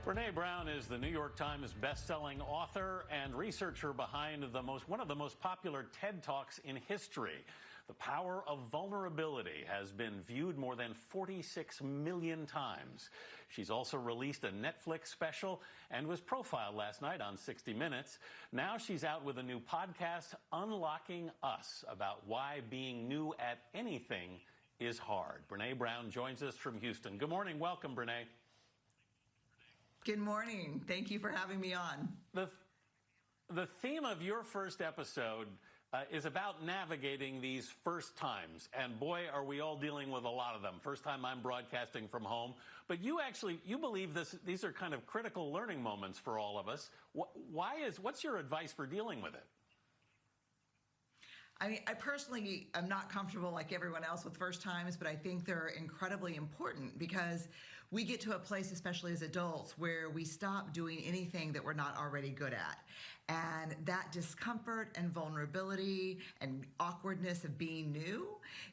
Brene Brown is the New York Times bestselling author and researcher behind one of the most popular TED Talks in history. The Power of Vulnerability has been viewed more than 46 million times. She's also released a Netflix special and was profiled last night on 60 Minutes. Now she's out with a new podcast, Unlocking Us, about why being new at anything is hard. Brene Brown joins us from Houston. Good morning. Welcome, Brene. Good morning. Thank you for having me on. The theme of your first episode is about navigating these first times. And boy, are we all dealing with a lot of them. First time I'm broadcasting from home. But you believe these are kind of critical learning moments for all of us. What's your advice for dealing with it? I mean, I personally am not comfortable like everyone else with first times, but I think they're incredibly important because we get to a place, especially as adults, where we stop doing anything that we're not already good at. And that discomfort and vulnerability and awkwardness of being new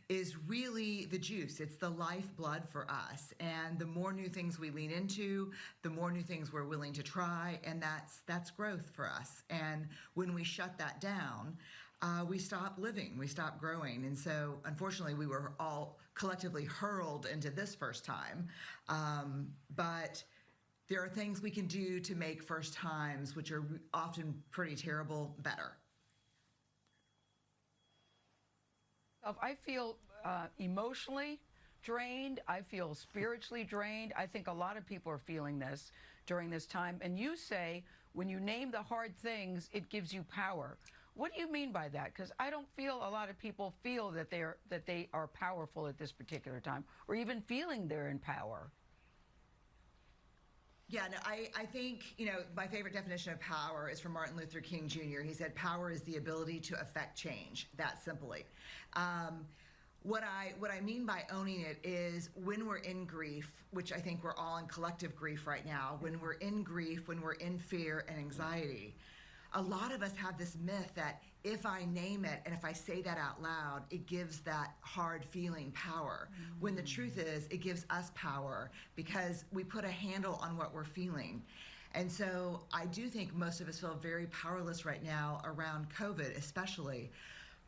is really the juice. It's the lifeblood for us. And the more new things we lean into, the more new things we're willing to try. And that's growth for us. And when we shut that down, we stop living, we stop growing. And so, unfortunately, we were all collectively hurled into this first time. But there are things we can do to make first times, which are often pretty terrible, better. I feel emotionally drained. I feel spiritually drained. I think a lot of people are feeling this during this time. And you say when you name the hard things, it gives you power. What do you mean by that? Because I don't feel a lot of people feel that they are powerful at this particular time, or even feeling they're in power. Yeah, no, I think, my favorite definition of power is from Martin Luther King Jr. He said, power is the ability to affect change, that simply. What I mean by owning it is when we're in grief, which I think we're all in collective grief right now, when we're in grief, when we're in fear and anxiety, a lot of us have this myth that if I name it and if I say that out loud, it gives that hard feeling power. Mm-hmm. When the truth is, it gives us power because we put a handle on what we're feeling. And so I do think most of us feel very powerless right now around COVID especially.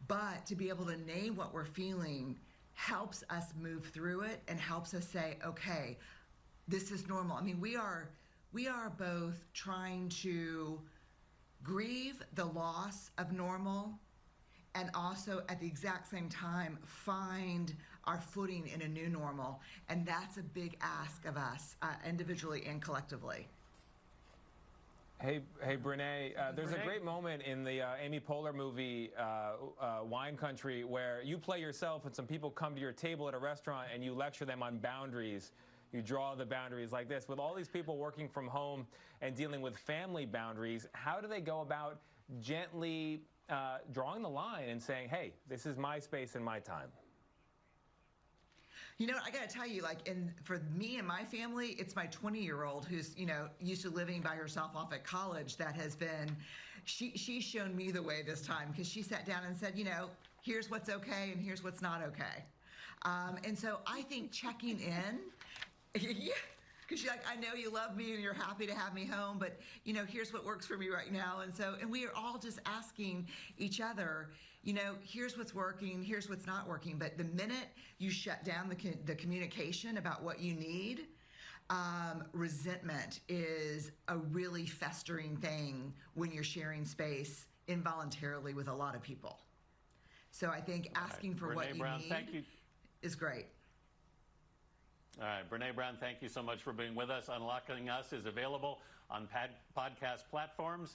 But to be able to name what we're feeling helps us move through it and helps us say, okay, this is normal. I mean, we are both trying to grieve the loss of normal and also at the exact same time find our footing in a new normal. And that's a big ask of us individually and collectively. Hey, Brene, there's a great moment in the Amy Poehler movie, Wine Country, where you play yourself and some people come to your table at a restaurant and you lecture them on boundaries. You draw the boundaries like this. With all these people working from home and dealing with family boundaries, how do they go about gently drawing the line and saying, hey, this is my space and my time? You know, I got to tell you, for me and my family, it's my 20-year-old who's, used to living by herself off at college that has been, she's shown me the way this time because she sat down and said, here's what's okay and here's what's not okay. And so I think checking in, yeah, because you're like, I know you love me and you're happy to have me home, but, here's what works for me right now. And we are all just asking each other, here's what's working, here's what's not working. But the minute you shut down the communication about what you need, resentment is a really festering thing when you're sharing space involuntarily with a lot of people. So I think asking for what you need is great. All right, Brene Brown, thank you so much for being with us. Unlocking Us is available on podcast platforms.